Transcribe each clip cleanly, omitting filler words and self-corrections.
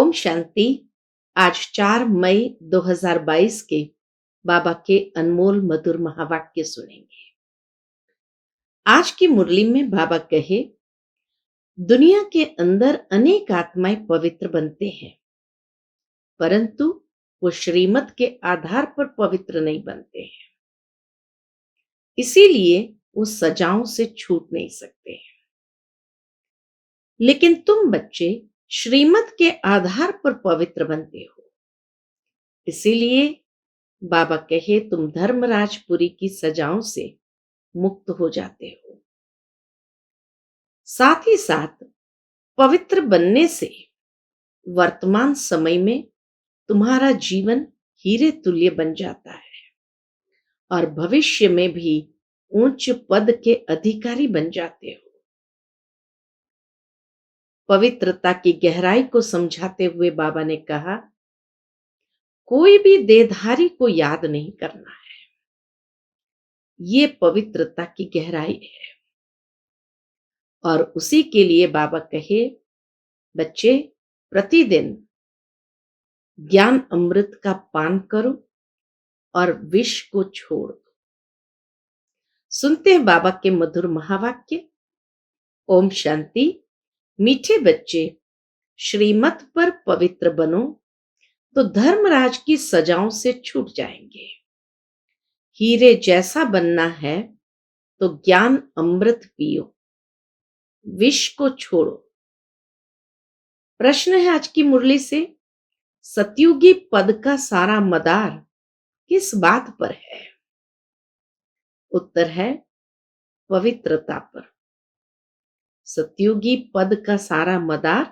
ओम शांति। आज 4 मई 2022 के बाबा के अनमोल मधुर महावाक्य सुनेंगे। आज की मुरली में बाबा कहे, दुनिया के अंदर अनेक आत्माएं पवित्र बनते हैं, परंतु वो श्रीमत के आधार पर पवित्र नहीं बनते हैं, इसीलिए वो सजाओं से छूट नहीं सकते हैं। लेकिन तुम बच्चे श्रीमत के आधार पर पवित्र बनते हो, इसीलिए बाबा कहे तुम धर्मराजपुरी की सजाओं से मुक्त हो जाते हो। साथ ही साथ पवित्र बनने से वर्तमान समय में तुम्हारा जीवन हीरे तुल्य बन जाता है और भविष्य में भी उच्च पद के अधिकारी बन जाते हो। पवित्रता की गहराई को समझाते हुए बाबा ने कहा, कोई भी देहधारी को याद नहीं करना है। ये पवित्रता की गहराई है और उसी के लिए बाबा कहे, बच्चे प्रतिदिन ज्ञान अमृत का पान करो और विष को छोड़ दो। सुनते हैं बाबा के मधुर महावाक्य। ओम शांति। मीठे बच्चे, श्रीमत पर पवित्र बनो तो धर्मराज की सजाओं से छूट जाएंगे। हीरे जैसा बनना है तो ज्ञान अमृत पियो, विष को छोड़ो। प्रश्न है आज की मुरली से, सतयुगी पद का सारा मदार किस बात पर है? उत्तर है पवित्रता पर। सतयुगी पद का सारा मदार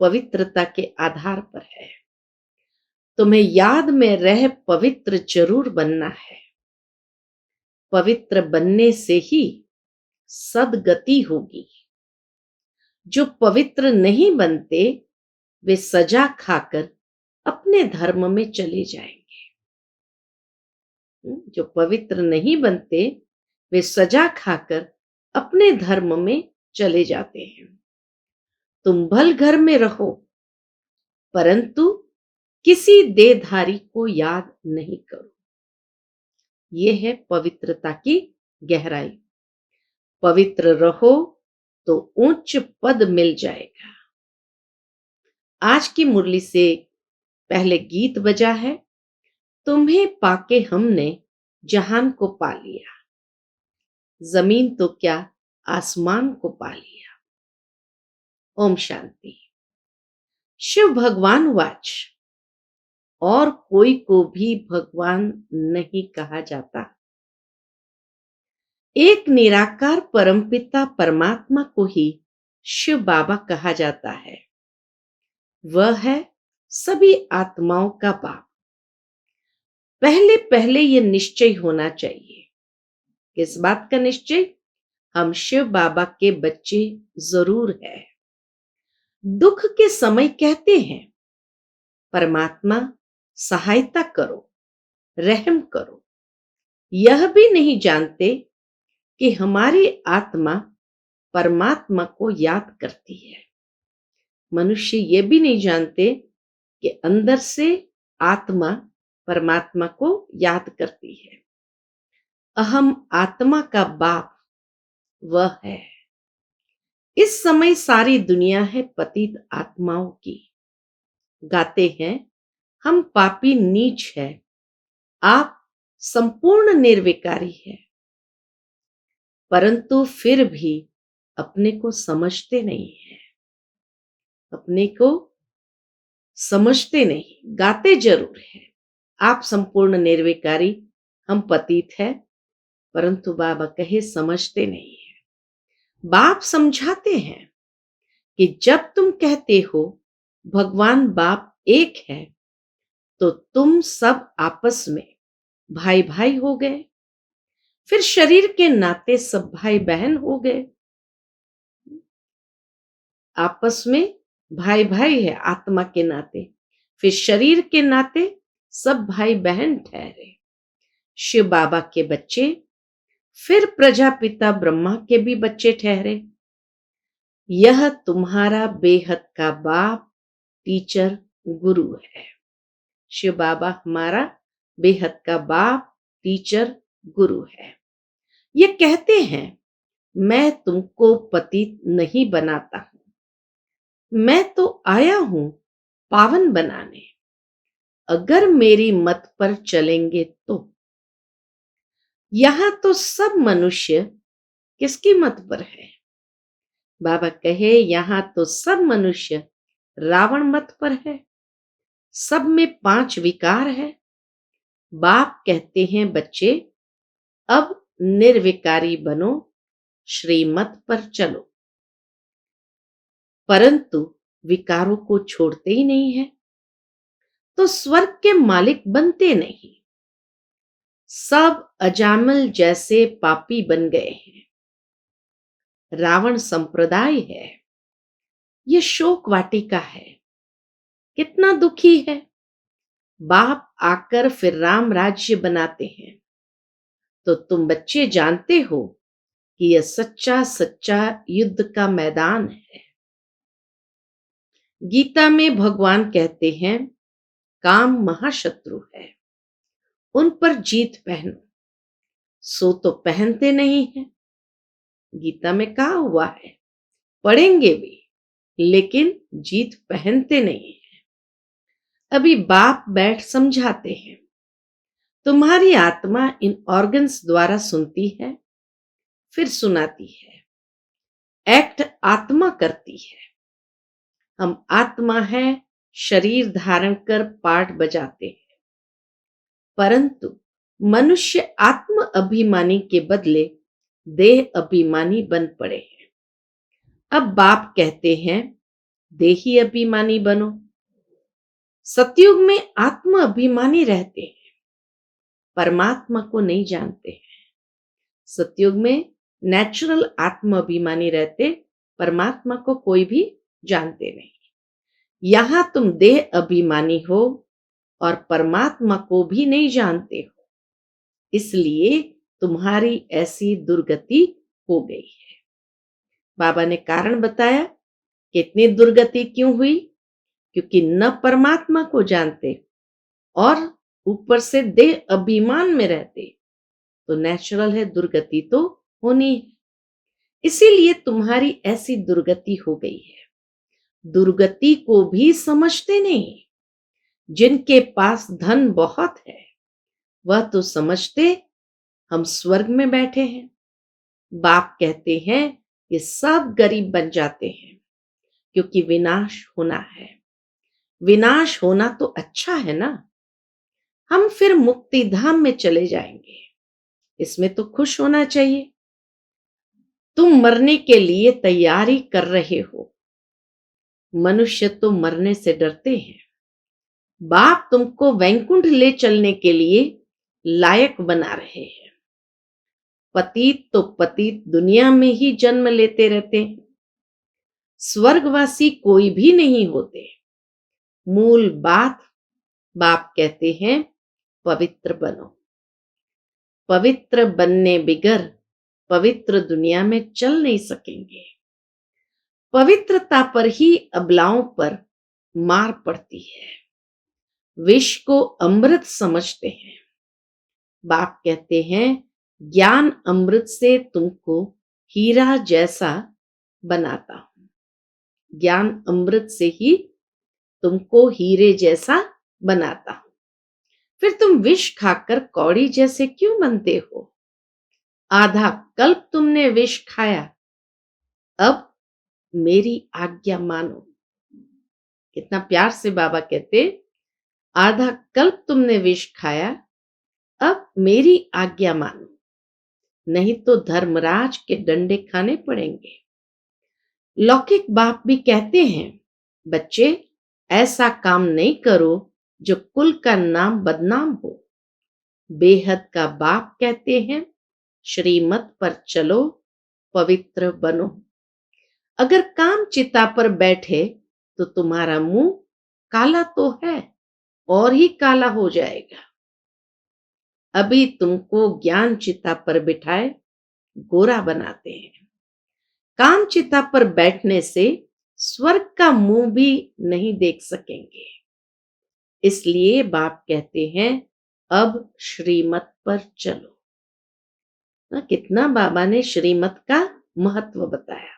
पवित्रता के आधार पर है। तुम्हें याद में रह पवित्र जरूर बनना है। पवित्र बनने से ही सदगति होगी। जो पवित्र नहीं बनते वे सजा खाकर अपने धर्म में चले जाएंगे। जो पवित्र नहीं बनते वे सजा खाकर अपने धर्म में चले जाते हैं। तुम भल घर में रहो, परंतु किसी देहधारी को याद नहीं करो। यह है पवित्रता की गहराई। पवित्र रहो तो उच्च पद मिल जाएगा। आज की मुरली से पहले गीत बजा है, तुम्हें पाके हमने जहान को पा लिया, जमीन तो क्या आसमान को पा लिया। ओम शांति। शिव भगवान वाच, और कोई को भी भगवान नहीं कहा जाता। एक निराकार परमपिता परमात्मा को ही शिव बाबा कहा जाता है। वह है सभी आत्माओं का बाप। पहले पहले यह निश्चय होना चाहिए। किस बात का निश्चय? हम शिव बाबा के बच्चे जरूर हैं। दुख के समय कहते हैं, परमात्मा सहायता करो, रहम करो। यह भी नहीं जानते कि हमारी आत्मा परमात्मा को याद करती है। मनुष्य ये भी नहीं जानते कि अंदर से आत्मा परमात्मा को याद करती है। अहम आत्मा का बाप वह है। इस समय सारी दुनिया है पतित आत्माओं की। गाते हैं, हम पापी नीच है, आप संपूर्ण निर्विकारी है, परंतु फिर भी अपने को समझते नहीं है। अपने को समझते नहीं। गाते जरूर है, आप संपूर्ण निर्विकारी, हम पतित है, परंतु बाबा कहे समझते नहीं है। बाप समझाते हैं कि जब तुम कहते हो भगवान बाप एक है, तो तुम सब आपस में भाई भाई हो गए। फिर शरीर के नाते सब भाई बहन हो गए। आपस में भाई भाई है आत्मा के नाते, फिर शरीर के नाते सब भाई बहन ठहरे। शिव बाबा के बच्चे फिर प्रजापिता ब्रह्मा के भी बच्चे ठहरे। यह तुम्हारा बेहद का बाप टीचर, गुरु है। शिव बाबा हमारा बेहद का बाप, टीचर, गुरु है। ये कहते हैं, मैं तुमको पतित नहीं बनाता हूं, मैं तो आया हूं पावन बनाने। अगर मेरी मत पर चलेंगे तो। यहां तो सब मनुष्य किसकी मत पर है? बाबा कहे, यहां तो सब मनुष्य रावण मत पर है। सब में 5 विकार है। बाप कहते हैं, बच्चे अब निर्विकारी बनो, श्रीमत पर चलो। परंतु विकारों को छोड़ते ही नहीं है तो स्वर्ग के मालिक बनते नहीं। सब अजामिल जैसे पापी बन गए हैं। रावण संप्रदाय है, ये शोक वाटिका है। कितना दुखी है। बाप आकर फिर राम राज्य बनाते हैं। तो तुम बच्चे जानते हो कि यह सच्चा सच्चा युद्ध का मैदान है। गीता में भगवान कहते हैं, काम महाशत्रु है, उन पर जीत पहनो। सो तो पहनते नहीं है। गीता में कहा हुआ है, पढ़ेंगे भी लेकिन जीत पहनते नहीं है। अभी बाप बैठ समझाते हैं, तुम्हारी आत्मा इन ऑर्गन्स द्वारा सुनती है, फिर सुनाती है। एक्ट आत्मा करती है। हम आत्मा है, शरीर धारण कर पाठ बजाते हैं। परंतु मनुष्य आत्म अभिमानी के बदले देह अभिमानी बन पड़े हैं। अब बाप कहते हैं, देही अभिमानी बनो। सतयुग में आत्म अभिमानी रहते हैं, परमात्मा को नहीं जानते हैं। सतयुग में नेचुरल आत्म अभिमानी रहते, परमात्मा को कोई भी जानते नहीं। यहां तुम देह अभिमानी हो और परमात्मा को भी नहीं जानते हो, इसलिए तुम्हारी ऐसी दुर्गति हो गई है। बाबा ने कारण बताया कि इतनी दुर्गति क्यों हुई, क्योंकि न परमात्मा को जानते और ऊपर से देह अभिमान में रहते, तो नेचुरल है दुर्गति तो होनी है। इसीलिए तुम्हारी ऐसी दुर्गति हो गई है। दुर्गति को भी समझते नहीं। जिनके पास धन बहुत है वह तो समझते हम स्वर्ग में बैठे हैं। बाप कहते हैं ये सब गरीब बन जाते हैं क्योंकि विनाश होना है। विनाश होना तो अच्छा है ना, हम फिर मुक्ति धाम में चले जाएंगे, इसमें तो खुश होना चाहिए। तुम मरने के लिए तैयारी कर रहे हो। मनुष्य तो मरने से डरते हैं। बाप तुमको वैकुंठ ले चलने के लिए लायक बना रहे हैं। पतित तो पतित दुनिया में ही जन्म लेते रहते हैं। स्वर्गवासी कोई भी नहीं होते। मूल बात बाप कहते हैं, पवित्र बनो। पवित्र बनने बिगर पवित्र दुनिया में चल नहीं सकेंगे। पवित्रता पर ही अबलाओं पर मार पड़ती है। विष को अमृत समझते हैं। बाप कहते हैं, ज्ञान अमृत से तुमको हीरा जैसा बनाता हूं। ज्ञान अमृत से ही तुमको हीरे जैसा बनाता हूं। फिर तुम विष खाकर कौड़ी जैसे क्यों बनते हो? आधा कल्प तुमने विष खाया, अब मेरी आज्ञा मानो। कितना प्यार से बाबा कहते, आधा कल्प तुमने विष खाया, अब मेरी आज्ञा मानो, नहीं तो धर्मराज के डंडे खाने पड़ेंगे। लौकिक बाप भी कहते हैं, बच्चे ऐसा काम नहीं करो जो कुल का नाम बदनाम हो। बेहद का बाप कहते हैं, श्रीमत पर चलो, पवित्र बनो। अगर काम चिता पर बैठे तो तुम्हारा मुंह काला तो है और ही काला हो जाएगा। अभी तुमको ज्ञान चिता पर बिठाए गोरा बनाते हैं। काम चिता पर बैठने से स्वर्ग का मुंह भी नहीं देख सकेंगे। इसलिए बाप कहते हैं, अब श्रीमत पर चलो। ना कितना बाबा ने श्रीमत का महत्व बताया।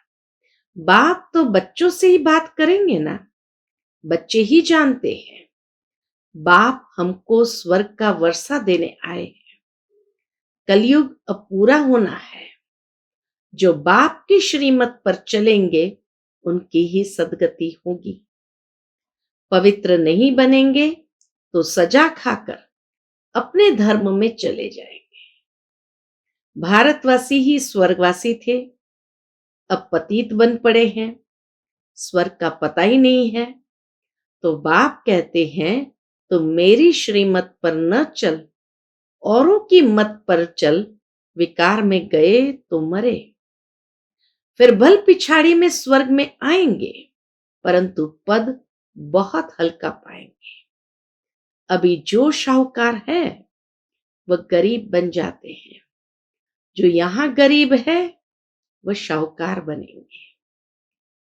बाप तो बच्चों से ही बात करेंगे ना, बच्चे ही जानते हैं। बाप हमको स्वर्ग का वर्षा देने आए हैं। कलयुग अब पूरा होना है। जो बाप की श्रीमत पर चलेंगे उनकी ही सदगति होगी। पवित्र नहीं बनेंगे तो सजा खाकर अपने धर्म में चले जाएंगे। भारतवासी ही स्वर्गवासी थे, अब पतित बन पड़े हैं, स्वर्ग का पता ही नहीं है। तो बाप कहते हैं, तो मेरी श्रीमत पर न चल, औरों की मत पर चल, विकार में गए तो मरे। फिर भल पिछाड़ी में स्वर्ग में आएंगे, परंतु पद बहुत हल्का पाएंगे। अभी जो शाहूकार है वह गरीब बन जाते हैं, जो यहां गरीब है वह शाहूकार बनेंगे।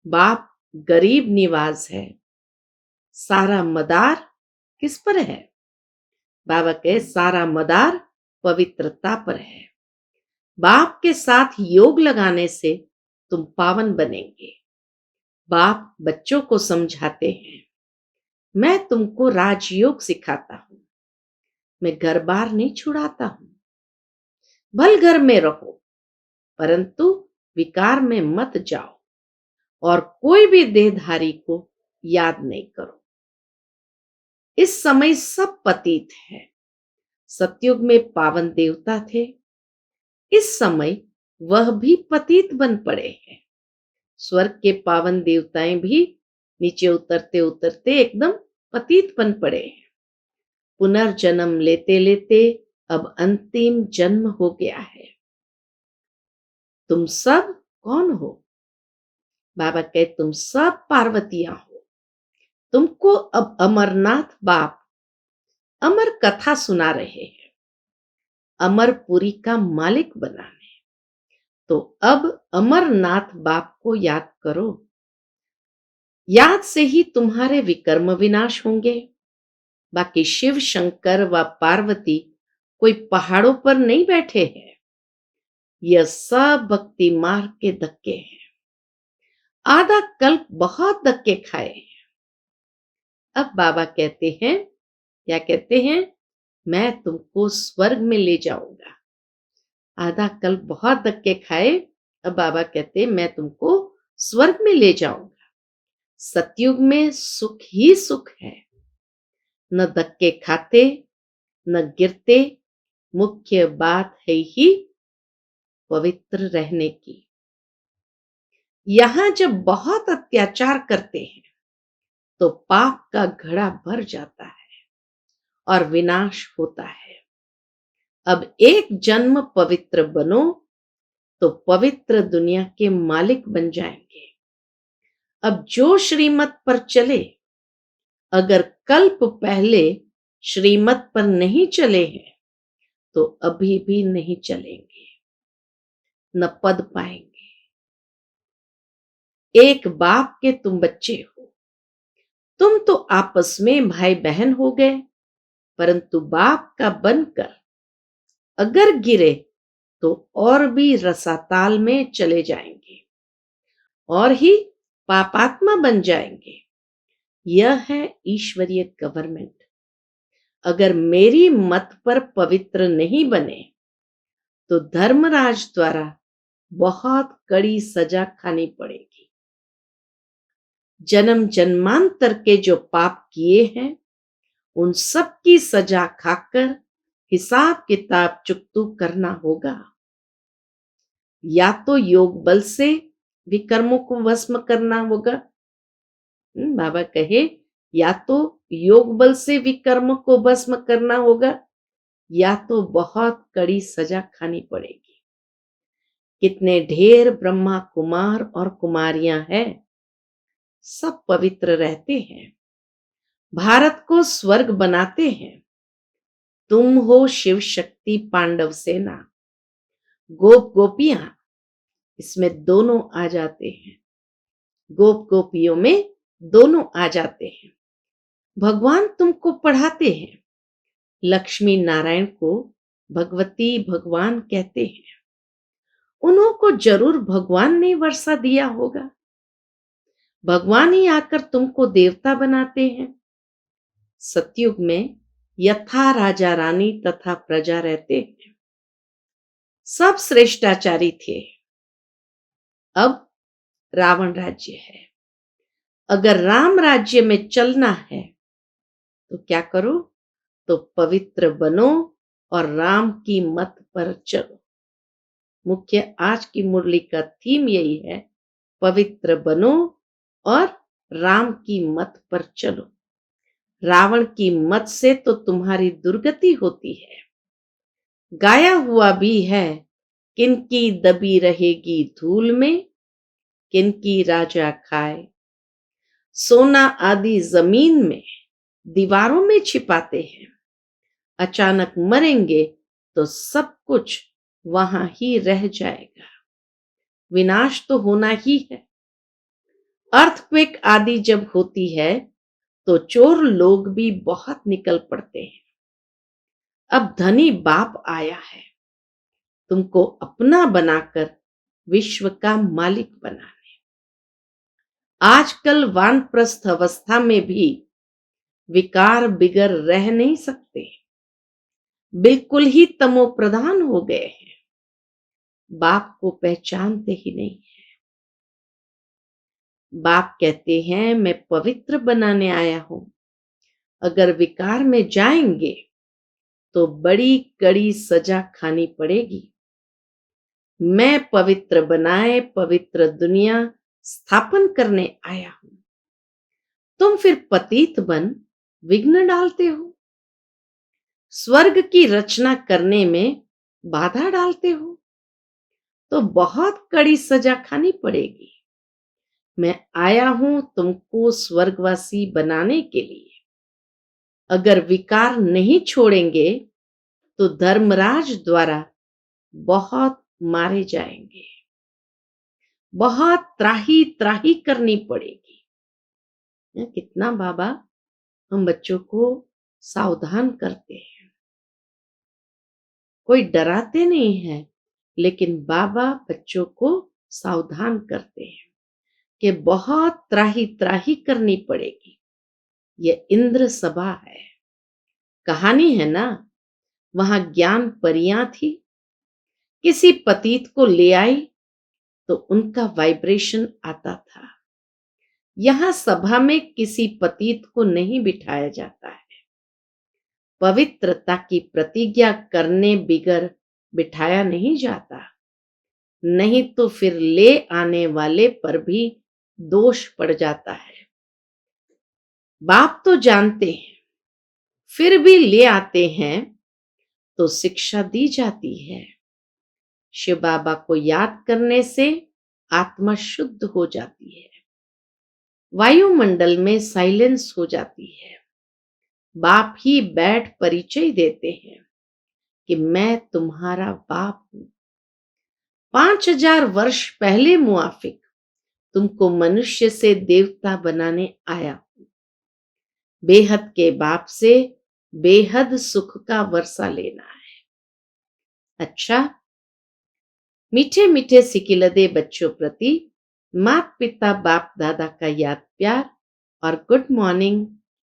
बाप गरीब निवाज है। सारा मदार किस पर है? बाबा के सारा मदार पवित्रता पर है। बाप के साथ योग लगाने से तुम पावन बनेंगे। बाप बच्चों को समझाते हैं, मैं तुमको राजयोग सिखाता हूं, मैं घर बार नहीं छुड़ाता हूं। भल घर में रहो, परंतु विकार में मत जाओ और कोई भी देहधारी को याद नहीं करो। इस समय सब पतित है। सतयुग में पावन देवता थे, इस समय वह भी पतित बन पड़े हैं। स्वर्ग के पावन देवताएं भी नीचे उतरते उतरते एकदम पतित बन पड़े हैं। पुनर्जन्म लेते लेते अब अंतिम जन्म हो गया है। तुम सब कौन हो? बाबा कहे, तुम सब पार्वतियां हो। तुमको अब अमरनाथ बाप अमर कथा सुना रहे हैं, अमरपुरी का मालिक बनाने। तो अब अमरनाथ बाप को याद करो। याद से ही तुम्हारे विकर्म विनाश होंगे। बाकी शिव शंकर व पार्वती कोई पहाड़ों पर नहीं बैठे हैं। यह सब भक्ति मार्ग के धक्के हैं। आधा कल्प बहुत धक्के खाए हैं। अब बाबा कहते हैं, क्या कहते हैं? मैं तुमको स्वर्ग में ले जाऊंगा। आधा कल्प बहुत धक्के खाए, अब बाबा कहते हैं, मैं तुमको स्वर्ग में ले जाऊंगा। सतयुग में सुख ही सुख है, न धक्के खाते न गिरते। मुख्य बात है ही पवित्र रहने की। यहां जब बहुत अत्याचार करते हैं तो पाप का घड़ा भर जाता है और विनाश होता है। अब एक जन्म पवित्र बनो तो पवित्र दुनिया के मालिक बन जाएंगे। अब जो श्रीमत पर चले, अगर कल्प पहले श्रीमत पर नहीं चले हैं तो अभी भी नहीं चलेंगे, न पद पाएंगे। एक बाप के तुम बच्चे हो। तुम तो आपस में भाई बहन हो गए, परंतु बाप का बनकर अगर गिरे तो और भी रसाताल में चले जाएंगे और ही पापात्मा बन जाएंगे। यह है ईश्वरीय गवर्नमेंट। अगर मेरी मत पर पवित्र नहीं बने तो धर्मराज द्वारा बहुत कड़ी सजा खानी पड़ेगी। जन्म जन्मांतर के जो पाप किए हैं उन सब की सजा खाकर हिसाब किताब चुकतू करना होगा। या तो योग बल से विकर्मों को भस्म करना होगा। बाबा कहे, या तो योग बल से विकर्म को भस्म करना होगा, या तो बहुत कड़ी सजा खानी पड़ेगी। कितने ढेर ब्रह्मा कुमार और कुमारियां हैं, सब पवित्र रहते हैं, भारत को स्वर्ग बनाते हैं। तुम हो शिव शक्ति पांडव सेना, गोप गोपियां इसमें दोनों आ जाते हैं। गोप गोपियों में दोनों आ जाते हैं। भगवान तुमको पढ़ाते हैं। लक्ष्मी नारायण को भगवती भगवान कहते हैं। उन्हों को जरूर भगवान ने वर्षा दिया होगा। भगवान ही आकर तुमको देवता बनाते हैं। सतयुग में यथा राजा रानी तथा प्रजा रहते हैं। सब श्रेष्ठाचारी थे। अब रावण राज्य है। अगर राम राज्य में चलना है तो क्या करो? तो पवित्र बनो और राम की मत पर चलो। मुख्य आज की मुरली का थीम यही है, पवित्र बनो और राम की मत पर चलो। रावण की मत से तो तुम्हारी दुर्गति होती है। गाया हुआ भी है, किनकी दबी रहेगी धूल में, किनकी राजा खाए। सोना आदि जमीन में दीवारों में छिपाते हैं। अचानक मरेंगे तो सब कुछ वहां ही रह जाएगा। विनाश तो होना ही है। अर्थक्वेक आदि जब होती है तो चोर लोग भी बहुत निकल पड़ते हैं। अब धनी बाप आया है तुमको अपना बनाकर विश्व का मालिक बनाने। आजकल वानप्रस्थ अवस्था में भी विकार बिगर रह नहीं सकते। बिल्कुल ही तमो प्रधान हो गए हैं। बाप को पहचानते ही नहीं। बाप कहते हैं मैं पवित्र बनाने आया हूं। अगर विकार में जाएंगे तो बड़ी कड़ी सजा खानी पड़ेगी। मैं पवित्र बनाए पवित्र दुनिया स्थापन करने आया हूं। तुम फिर पतित बन विघ्न डालते हो। स्वर्ग की रचना करने में बाधा डालते हो तो बहुत कड़ी सजा खानी पड़ेगी। मैं आया हूं तुमको स्वर्गवासी बनाने के लिए। अगर विकार नहीं छोड़ेंगे तो धर्मराज द्वारा बहुत मारे जाएंगे। बहुत त्राही त्राही करनी पड़ेगी। कितना बाबा हम बच्चों को सावधान करते हैं। कोई डराते नहीं है, लेकिन बाबा बच्चों को सावधान करते हैं कि बहुत त्राही त्राही करनी पड़ेगी। ये इंद्र सभा है। कहानी है ना, वहां ज्ञान परियां थी। किसी पतित को ले आई तो उनका वाइब्रेशन आता था। यहां सभा में किसी पतित को नहीं बिठाया जाता है। पवित्रता की प्रतिज्ञा करने बिगर बिठाया नहीं जाता। नहीं तो फिर ले आने वाले पर भी दोष पड़ जाता है। बाप तो जानते हैं, फिर भी ले आते हैं तो शिक्षा दी जाती है। शिव बाबा को याद करने से आत्मा शुद्ध हो जाती है। वायुमंडल में साइलेंस हो जाती है। बाप ही बैठ परिचय देते हैं कि मैं तुम्हारा बाप हूं। 5000 वर्ष पहले मुआफिक तुमको मनुष्य से देवता बनाने आया हूं। बेहद के बाप से बेहद सुख का वर्षा लेना है। अच्छा, मीठे मीठे सिकिलदे बच्चों प्रति माता पिता बाप दादा का याद प्यार और गुड मॉर्निंग।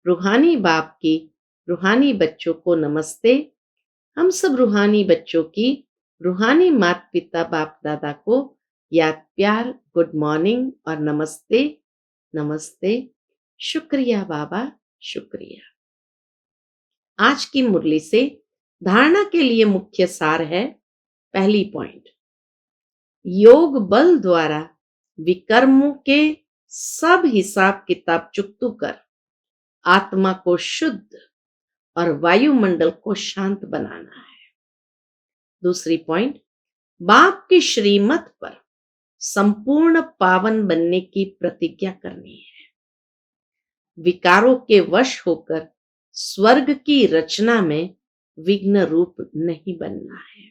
रूहानी बाप की रूहानी बच्चों को नमस्ते। हम सब रूहानी बच्चों की रूहानी माता पिता बाप दादा को याद प्यार, गुड मॉर्निंग और नमस्ते। नमस्ते। शुक्रिया बाबा, शुक्रिया। आज की मुरली से धारणा के लिए मुख्य सार है। पहली पॉइंट, योग बल द्वारा विकर्मों के सब हिसाब किताब चुकतू कर आत्मा को शुद्ध और वायुमंडल को शांत बनाना है। दूसरी पॉइंट, बाप की श्रीमत पर संपूर्ण पावन बनने की प्रतिज्ञा करनी है। विकारों के वश होकर स्वर्ग की रचना में विघ्न रूप नहीं बनना है।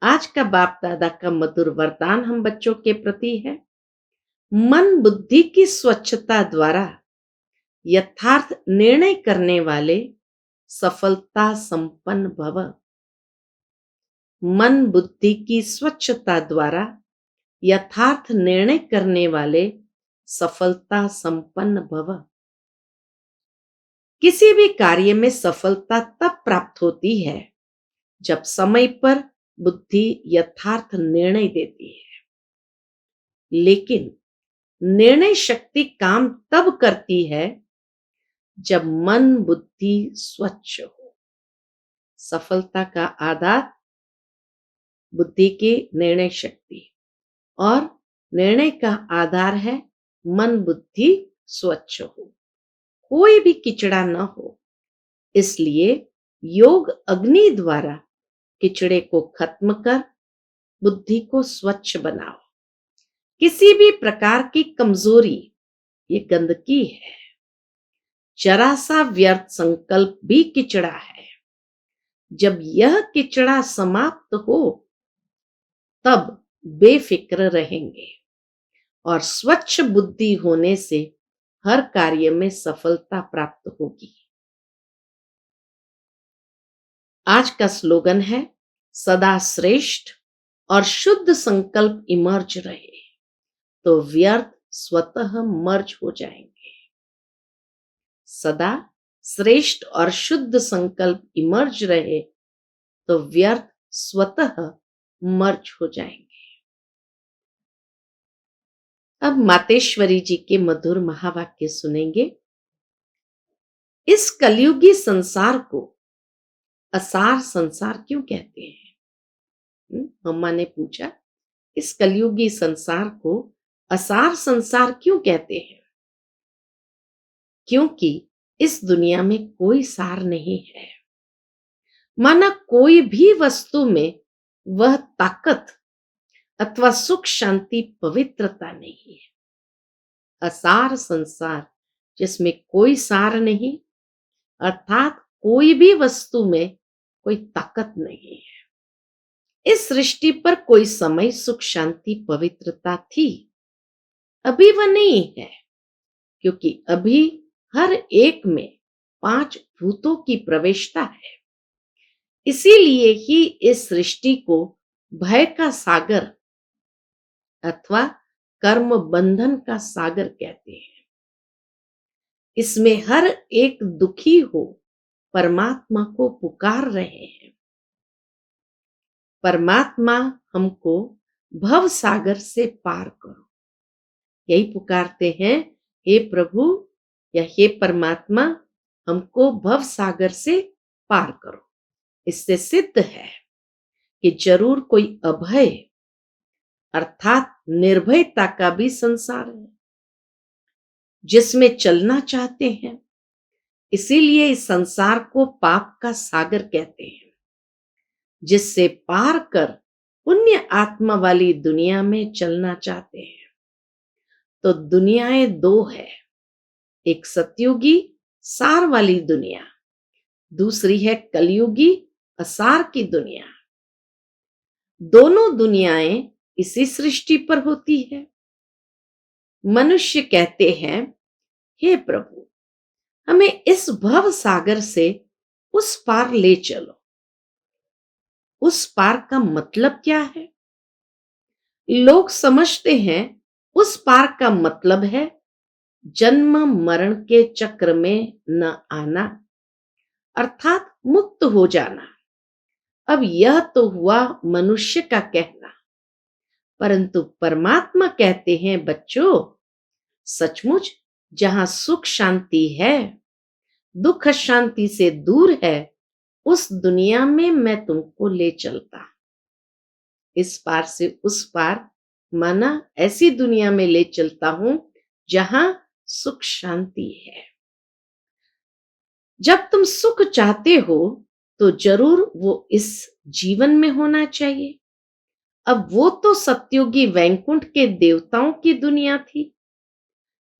आज का बाप दादा का मधुर वरदान हम बच्चों के प्रति है। मन बुद्धि की स्वच्छता द्वारा यथार्थ निर्णय करने वाले सफलता संपन्न भव। मन बुद्धि की स्वच्छता द्वारा यथार्थ निर्णय करने वाले सफलता संपन्न भव। किसी भी कार्य में सफलता तब प्राप्त होती है जब समय पर बुद्धि यथार्थ निर्णय देती है। लेकिन निर्णय शक्ति काम तब करती है जब मन बुद्धि स्वच्छ हो। सफलता का आधार बुद्धि की निर्णय शक्ति और निर्णय का आधार है मन बुद्धि स्वच्छ हो, कोई भी किचड़ा न हो। इसलिए योग अग्नि द्वारा किचड़े को खत्म कर बुद्धि को स्वच्छ बनाओ। किसी भी प्रकार की कमजोरी ये गंदगी है। जरा सा व्यर्थ संकल्प भी किचड़ा है। जब यह किचड़ा समाप्त हो तब बेफिक्र रहेंगे और स्वच्छ बुद्धि होने से हर कार्य में सफलता प्राप्त होगी। आज का स्लोगन है सदा श्रेष्ठ और शुद्ध संकल्प इमर्ज रहे तो व्यर्थ स्वतः मर्ज हो जाएंगे। सदा श्रेष्ठ और शुद्ध संकल्प इमर्ज रहे तो व्यर्थ स्वतः मर्ज हो जाएंगे। अब मातेश्वरी जी के मधुर महावाक्य सुनेंगे। इस कलयुगी संसार को असार संसार क्यों कहते हैं? मम्मा ने पूछा, इस कलयुगी संसार को असार संसार क्यों कहते हैं? क्योंकि इस दुनिया में कोई सार नहीं है। माना कोई भी वस्तु में वह ताकत अथवा सुख शांति पवित्रता नहीं है। असार संसार जिसमें कोई सार नहीं, अर्थात कोई भी वस्तु में कोई ताकत नहीं है। इस सृष्टि पर कोई समय सुख शांति पवित्रता थी, अभी वह नहीं है, क्योंकि अभी हर एक में 5 भूतों की प्रवेशता है। इसीलिए ही इस सृष्टि को भय का सागर अथवा कर्म बंधन का सागर कहते हैं। इसमें हर एक दुखी हो परमात्मा को पुकार रहे हैं। परमात्मा हमको भव सागर से पार करो, यही पुकारते हैं, हे प्रभु या हे परमात्मा हमको भव सागर से पार करो। इससे सिद्ध है कि जरूर कोई अभय अर्थात निर्भयता का भी संसार है जिसमें चलना चाहते हैं। इसीलिए इस संसार को पाप का सागर कहते हैं, जिससे पार कर पुण्य आत्मा वाली दुनिया में चलना चाहते हैं। तो दुनियाएं 2 है, एक सतयुगी सार वाली दुनिया, दूसरी है कलयुगी असार की दुनिया। दोनों दुनियाएं इसी सृष्टि पर होती है। मनुष्य कहते हैं, हे प्रभु हमें इस भव सागर से उस पार ले चलो। उस पार का मतलब क्या है? लोग समझते हैं उस पार का मतलब है जन्म मरण के चक्र में न आना, अर्थात मुक्त हो जाना। अब यह तो हुआ मनुष्य का कहना, परंतु परमात्मा कहते हैं, बच्चों सचमुच जहां सुख शांति है, दुख शांति से दूर है, उस दुनिया में मैं तुमको ले चलता। इस पार से उस पार माना ऐसी दुनिया में ले चलता हूं जहां सुख शांति है। जब तुम सुख चाहते हो तो जरूर वो इस जीवन में होना चाहिए। अब वो तो सतयुगी वैकुंठ के देवताओं की दुनिया थी,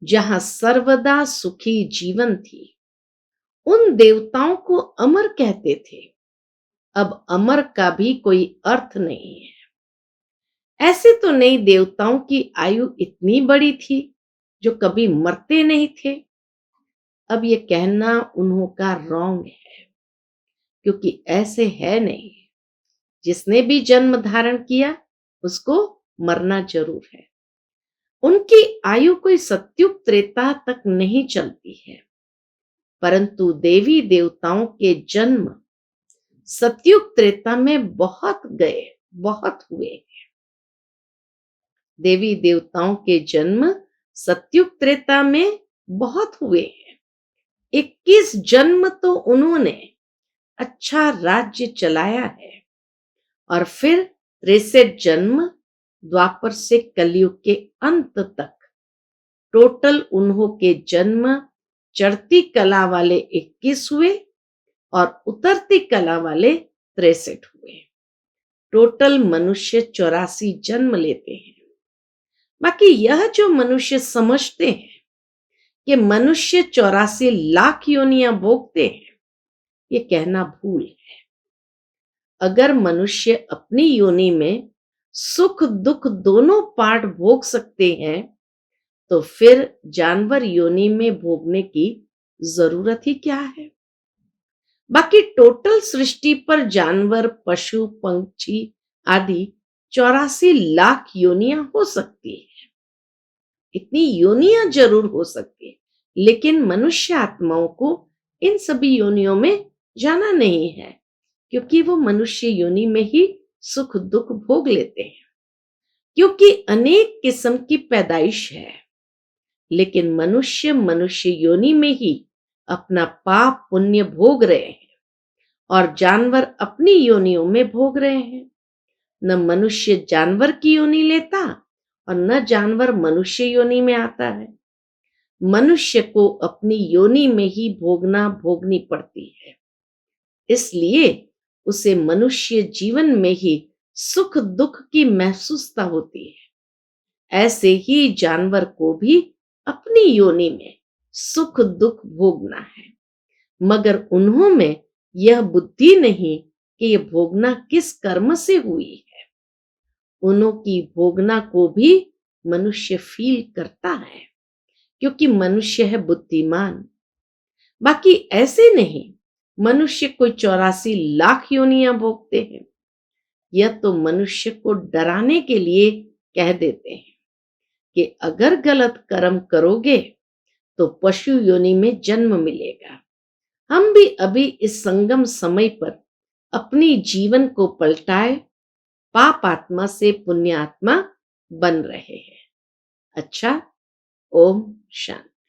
जहां सर्वदा सुखी जीवन थी। उन देवताओं को अमर कहते थे। अब अमर का भी कोई अर्थ नहीं है। ऐसे तो नहीं देवताओं की आयु इतनी बड़ी थी जो कभी मरते नहीं थे। अब ये कहना उन्हों का रॉन्ग है, क्योंकि ऐसे है नहीं। जिसने भी जन्म धारण किया उसको मरना जरूर है। उनकी आयु कोई सत्युग त्रेता तक नहीं चलती है, परंतु देवी देवताओं के जन्म सतयुग त्रेता में बहुत गए, बहुत हुए। देवी देवताओं के जन्म सतयुग त्रेता में बहुत हुए हैं। 21 जन्म तो उन्होंने अच्छा राज्य चलाया है, और फिर 63 जन्म द्वापर से कलयुग के अंत तक। टोटल उन्हों के जन्म चढ़ती कला वाले 21 हुए और उतरती कला वाले 63 हुए। टोटल मनुष्य 84 जन्म लेते हैं। बाकी यह जो मनुष्य समझते हैं कि मनुष्य 84 लाख योनियां भोगते हैं, ये कहना भूल है। अगर मनुष्य अपनी योनि में सुख दुख दोनों पार्ट भोग सकते हैं, तो फिर जानवर योनि में भोगने की जरूरत ही क्या है। बाकी टोटल सृष्टि पर जानवर, पशु, पंछी आदि 84 लाख योनियां हो सकती है। इतनी योनियां जरूर हो सकती है, लेकिन मनुष्य आत्माओं को इन सभी योनियों में जाना नहीं है, क्योंकि वो मनुष्य योनि में ही सुख दुख भोग लेते हैं। क्योंकि अनेक किस्म की पैदाइश है, लेकिन मनुष्य मनुष्य योनि में ही अपना पाप पुण्य भोग रहे हैं, और जानवर अपनी योनियों में भोग रहे हैं। न मनुष्य जानवर की योनि लेता और न जानवर मनुष्य योनि में आता है। मनुष्य को अपनी योनि में ही भोगनी पड़ती है, इसलिए उसे मनुष्य जीवन में ही सुख दुख की महसूसता होती है। ऐसे ही जानवर को भी अपनी योनि में सुख दुख भोगना है, मगर उन्हों में यह बुद्धि नहीं कि यह भोगना किस कर्म से हुई है। उन्हों की भोगना को भी मनुष्य फील करता है, क्योंकि मनुष्य है बुद्धिमान। बाकी ऐसे नहीं मनुष्य कोई 84 लाख योनियां भोगते हैं। यह तो मनुष्य को डराने के लिए कह देते हैं कि अगर गलत कर्म करोगे तो पशु योनि में जन्म मिलेगा। हम भी अभी इस संगम समय पर अपनी जीवन को पलटाए पाप आत्मा से पुण्य आत्मा बन रहे हैं। अच्छा, ओम शांति।